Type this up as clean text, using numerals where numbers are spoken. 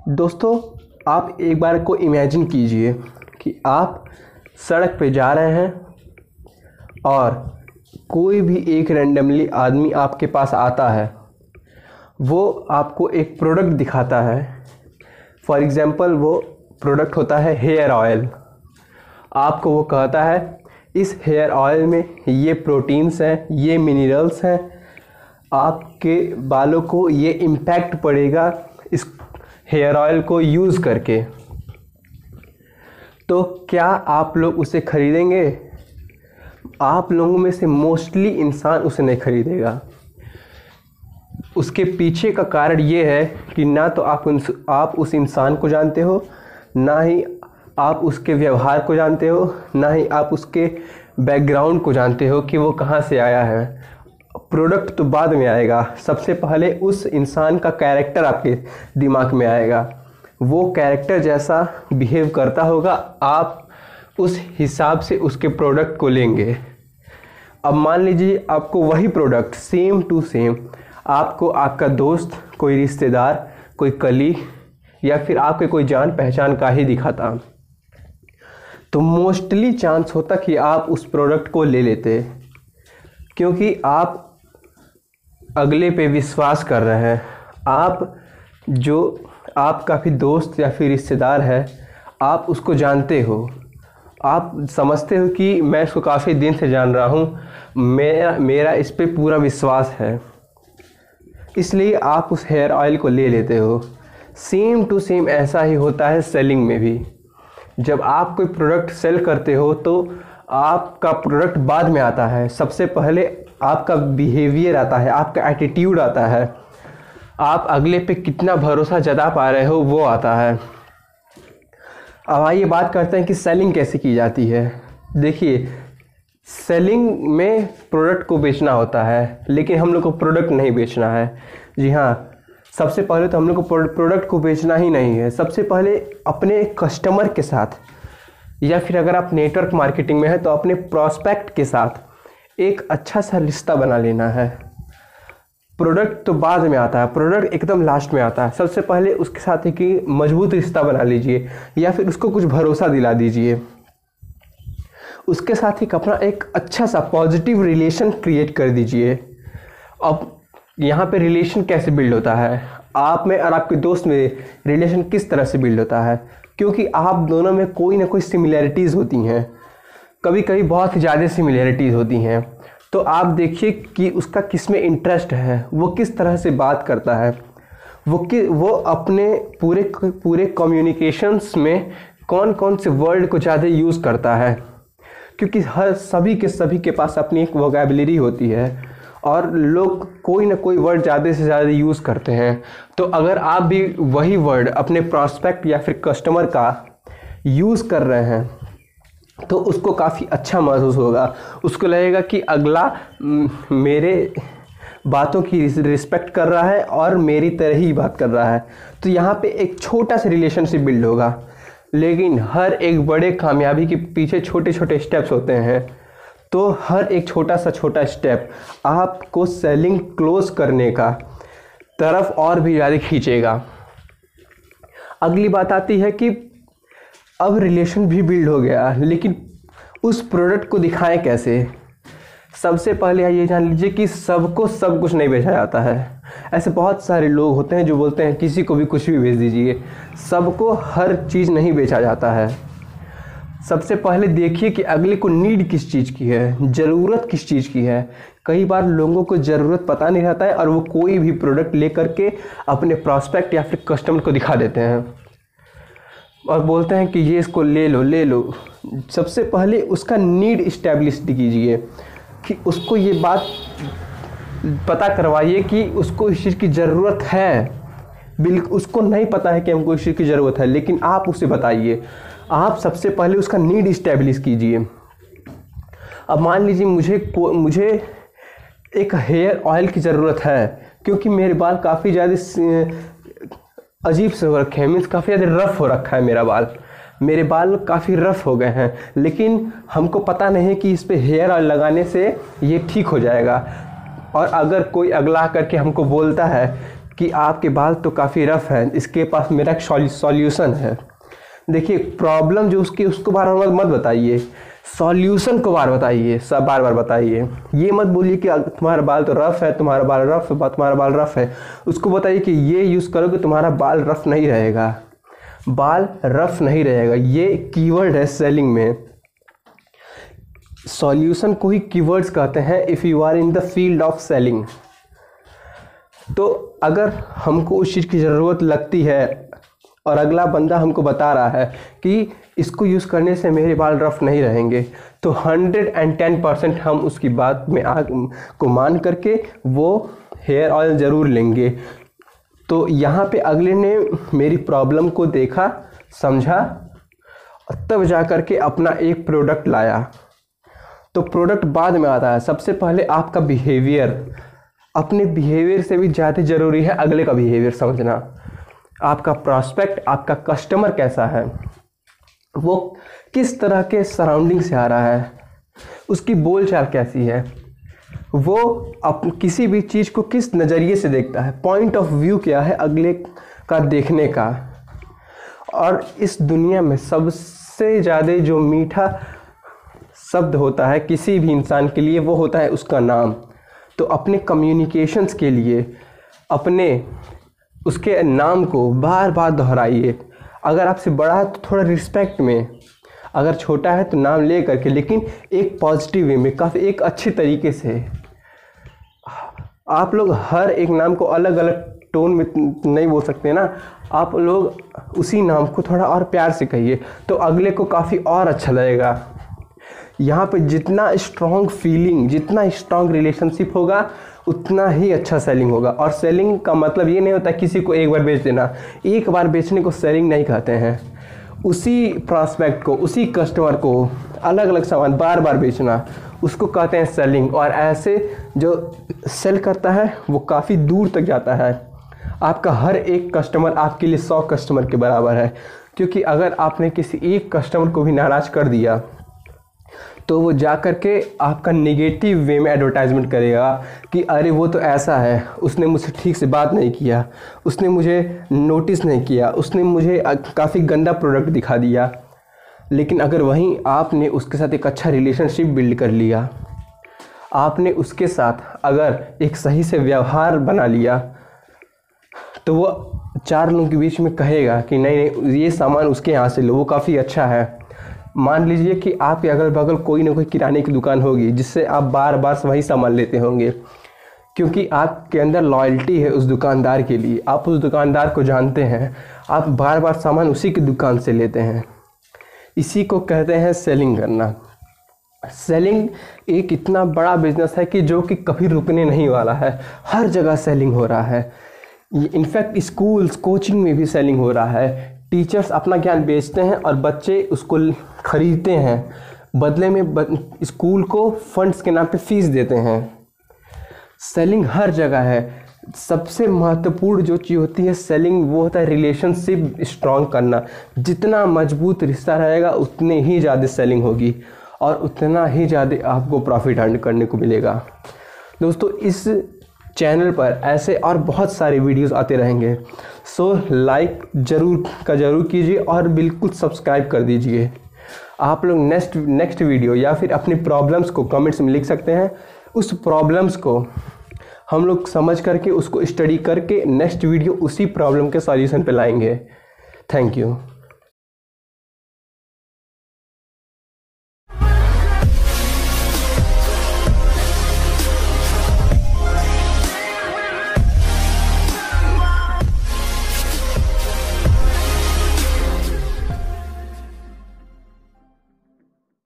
दोस्तों, आप एक बार को इमेजिन कीजिए कि आप सड़क पे जा रहे हैं और कोई भी एक रैंडमली आदमी आपके पास आता है। वो आपको एक प्रोडक्ट दिखाता है। फॉर एग्ज़ाम्पल वो प्रोडक्ट होता है हेयर ऑयल। आपको वो कहता है इस हेयर ऑयल में ये प्रोटीन्स हैं, ये मिनरल्स हैं, आपके बालों को ये इम्पैक्ट पड़ेगा इस हेयर ऑयल को यूज़ करके। तो क्या आप लोग उसे ख़रीदेंगे? आप लोगों में से मोस्टली इंसान उसे नहीं ख़रीदेगा। उसके पीछे का कारण ये है कि ना तो आप उस इंसान को जानते हो, ना ही आप उसके व्यवहार को जानते हो, ना ही आप उसके बैकग्राउंड को जानते हो कि वो कहाँ से आया है। प्रोडक्ट तो बाद में आएगा, सबसे पहले उस इंसान का कैरेक्टर आपके दिमाग में आएगा। वो कैरेक्टर जैसा बिहेव करता होगा, आप उस हिसाब से उसके प्रोडक्ट को लेंगे। अब मान लीजिए आपको वही प्रोडक्ट सेम टू सेम आपको आपका दोस्त, कोई रिश्तेदार, कोई कलीग या फिर आपके कोई जान पहचान का ही दिखाता, तो मोस्टली चांस होता कि आप उस प्रोडक्ट को ले लेते, क्योंकि आप अगले पे विश्वास कर रहे हैं। आप जो आपका भी दोस्त या फिर रिश्तेदार है, आप उसको जानते हो, आप समझते हो कि मैं इसको काफ़ी दिन से जान रहा हूँ, मेरा इस पे पूरा विश्वास है, इसलिए आप उस हेयर ऑयल को ले लेते हो। सेम टू सेम ऐसा ही होता है सेलिंग में भी। जब आप कोई प्रोडक्ट सेल करते हो तो आपका प्रोडक्ट बाद में आता है। सबसे पहले आपका बिहेवियर आता है, आपका एटीट्यूड आता है, आप अगले पे कितना भरोसा जता पा रहे हो वो आता है। अब आइए बात करते हैं कि सेलिंग कैसे की जाती है। देखिए, सेलिंग में प्रोडक्ट को बेचना होता है, लेकिन हम लोग को प्रोडक्ट नहीं बेचना है। जी हाँ, सबसे पहले तो हम लोग को प्रोडक्ट को बेचना ही नहीं है। सबसे पहले अपने कस्टमर के साथ, या फिर अगर आप नेटवर्क मार्केटिंग में है तो अपने प्रॉस्पेक्ट के साथ एक अच्छा सा रिश्ता बना लेना है। प्रोडक्ट तो बाद में आता है, प्रोडक्ट एकदम लास्ट में आता है। सबसे पहले उसके साथ एक मजबूत रिश्ता बना लीजिए, या फिर उसको कुछ भरोसा दिला दीजिए। उसके साथ ही अपना एक अच्छा सा पॉजिटिव रिलेशन क्रिएट कर दीजिए। अब यहाँ पे रिलेशन कैसे बिल्ड होता है, आप में और आपके दोस्त में रिलेशन किस तरह से बिल्ड होता है, क्योंकि आप दोनों में कोई ना कोई सिमिलैरिटीज़ होती हैं, कभी कभी बहुत ज़्यादा सिमिलैरिटीज़ होती हैं। तो आप देखिए कि उसका किस में इंटरेस्ट है, वो किस तरह से बात करता है, वो अपने पूरे कम्युनिकेशंस में कौन कौन से वर्ड को ज़्यादा यूज़ करता है, क्योंकि सभी के पास अपनी एक वोकैबुलरी होती है और लोग कोई ना कोई वर्ड ज़्यादा से ज़्यादा यूज़ करते हैं। तो अगर आप भी वही वर्ड अपने प्रॉस्पेक्ट या फिर कस्टमर का यूज़ कर रहे हैं तो उसको काफ़ी अच्छा महसूस होगा। उसको लगेगा कि अगला मेरे बातों की रिस्पेक्ट कर रहा है और मेरी तरह ही बात कर रहा है। तो यहाँ पे एक छोटा सा रिलेशनशिप बिल्ड होगा। लेकिन हर एक बड़े कामयाबी के पीछे छोटे छोटे स्टेप्स होते हैं। तो हर एक छोटा स्टेप आपको सेलिंग क्लोज करने का तरफ और भी ज़्यादा खींचेगा। अगली बात आती है कि अब रिलेशन भी बिल्ड हो गया, लेकिन उस प्रोडक्ट को दिखाएं कैसे। सबसे पहले ये जान लीजिए कि सबको सब कुछ नहीं बेचा जाता है। ऐसे बहुत सारे लोग होते हैं जो बोलते हैं किसी को भी कुछ भी बेच दीजिए। सबको हर चीज़ नहीं बेचा जाता है। सबसे पहले देखिए कि अगले को नीड किस चीज़ की है, ज़रूरत किस चीज़ की है। कई बार लोगों को ज़रूरत पता नहीं रहता है और वो कोई भी प्रोडक्ट ले करके अपने प्रॉस्पेक्ट या फिर कस्टमर को दिखा देते हैं और बोलते हैं कि ये इसको ले लो। सबसे पहले उसका नीड इस्टेब्लिश कीजिए कि उसको ये बात पता करवाइए कि उसको इस चीज़ की ज़रूरत है। बिल्कुल उसको नहीं पता है कि हमको इस चीज़ की ज़रूरत है, लेकिन आप उसे बताइए। आप सबसे पहले उसका नीड इस्टेब्लिश कीजिए। अब मान लीजिए मुझे एक हेयर ऑयल की ज़रूरत है, क्योंकि मेरे बाल काफ़ी ज़्यादा अजीब से हो रखे हैं, मीन्स काफ़ी ज़्यादा रफ़ हो रखा है मेरे बाल काफ़ी रफ़ हो गए हैं, लेकिन हमको पता नहीं कि इस पे हेयर ऑयल लगाने से ये ठीक हो जाएगा। और अगर कोई अगला करके हमको बोलता है कि आपके बाल तो काफ़ी रफ़ हैं, इसके पास मेरा एक सॉल्यूशन है। देखिए, प्रॉब्लम जो उसको बार बार मत बताइए, सॉल्यूशन को बताइए, सब बार बार बताइए। ये मत बोलिए कि तुम्हारा बाल तो रफ़ है, तुम्हारा बाल रफ़ है। उसको बताइए कि ये यूज़ करोगे तुम्हारा बाल रफ़ नहीं रहेगा, बाल रफ़ नहीं रहेगा। ये कीवर्ड है सेलिंग में। सॉल्यूशन को ही कीवर्ड्स कहते हैं if you are in the field of selling. तो अगर हमको उस चीज़ की ज़रूरत लगती है और अगला बंदा हमको बता रहा है कि इसको यूज़ करने से मेरे बाल रफ़ नहीं रहेंगे, तो 110% हम उसकी बात में को मान करके वो हेयर ऑयल ज़रूर लेंगे। तो यहाँ पे अगले ने मेरी प्रॉब्लम को देखा, समझा, तब जा कर के अपना एक प्रोडक्ट लाया। तो प्रोडक्ट बाद में आता है, सबसे पहले आपका बिहेवियर। अपने बिहेवियर से भी ज़्यादा ज़रूरी है अगले का बिहेवियर समझना। आपका प्रॉस्पेक्ट, आपका कस्टमर कैसा है, वो किस तरह के सराउंडिंग से आ रहा है, उसकी बोलचाल कैसी है, वो किसी भी चीज़ को किस नज़रिए से देखता है, पॉइंट ऑफ व्यू क्या है अगले का देखने का। और इस दुनिया में सबसे ज़्यादा जो मीठा शब्द होता है किसी भी इंसान के लिए, वो होता है उसका नाम। तो अपने कम्युनिकेशंस के लिए अपने उसके नाम को बार बार दोहराइए। अगर आपसे बड़ा है तो थोड़ा रिस्पेक्ट में, अगर छोटा है तो नाम ले करके, लेकिन एक पॉजिटिव वे में, काफ़ी एक अच्छे तरीके से। आप लोग हर एक नाम को अलग अलग टोन में नहीं बोल सकते ना, आप लोग उसी नाम को थोड़ा और प्यार से कहिए तो अगले को काफ़ी और अच्छा लगेगा। यहाँ पे जितना स्ट्रॉन्ग फीलिंग, जितना स्ट्रॉन्ग रिलेशनशिप होगा, उतना ही अच्छा सेलिंग होगा। और सेलिंग का मतलब ये नहीं होता किसी को एक बार बेच देना। एक बार बेचने को सेलिंग नहीं कहते हैं। उसी प्रॉस्पेक्ट को, उसी कस्टमर को अलग अलग सामान बार बार बेचना, उसको कहते हैं सेलिंग। और ऐसे जो सेल करता है वो काफ़ी दूर तक जाता है। आपका हर एक कस्टमर आपके लिए 100 कस्टमर के बराबर है, क्योंकि अगर आपने किसी एक कस्टमर को भी नाराज़ कर दिया तो वो जा कर के आपका नेगेटिव वे में एडवर्टाइजमेंट करेगा कि अरे वो तो ऐसा है, उसने मुझसे ठीक से बात नहीं किया, उसने मुझे नोटिस नहीं किया, उसने मुझे काफ़ी गंदा प्रोडक्ट दिखा दिया। लेकिन अगर वहीं आपने उसके साथ एक अच्छा रिलेशनशिप बिल्ड कर लिया, आपने उसके साथ अगर एक सही से व्यवहार बना लिया, तो वो 4 लोगों के बीच में कहेगा कि नहीं ये सामान उसके यहाँ से लो, वो काफ़ी अच्छा है। मान लीजिए कि आपके अगल बगल कोई ना कोई किराने की दुकान होगी जिससे आप बार बार वही सामान लेते होंगे, क्योंकि आपके अंदर लॉयल्टी है उस दुकानदार के लिए, आप उस दुकानदार को जानते हैं, आप बार बार सामान उसी की दुकान से लेते हैं। इसी को कहते हैं सेलिंग करना। सेलिंग एक इतना बड़ा बिजनेस है कि जो कि कभी रुकने नहीं वाला है। हर जगह सेलिंग हो रहा है। इनफैक्ट स्कूल्स, कोचिंग में भी सेलिंग हो रहा है। टीचर्स अपना ज्ञान बेचते हैं और बच्चे उसको खरीदते हैं, बदले में स्कूल को फंड्स के नाम पे फीस देते हैं। सेलिंग हर जगह है। सबसे महत्वपूर्ण जो चीज़ होती है सेलिंग, वो होता है रिलेशनशिप स्ट्रॉन्ग करना। जितना मजबूत रिश्ता रहेगा उतनी ही ज़्यादा सेलिंग होगी और उतना ही ज़्यादा आपको प्रॉफिट अर्न करने को मिलेगा। दोस्तों, इस चैनल पर ऐसे और बहुत सारे वीडियोस आते रहेंगे, सो लाइक ज़रूर कीजिए और बिल्कुल सब्सक्राइब कर दीजिए। आप लोग नेक्स्ट वीडियो या फिर अपनी प्रॉब्लम्स को कमेंट्स में लिख सकते हैं। उस प्रॉब्लम्स को हम लोग समझ करके, उसको स्टडी करके नेक्स्ट वीडियो उसी प्रॉब्लम के सॉल्यूशन पे लाएंगे। Thank you.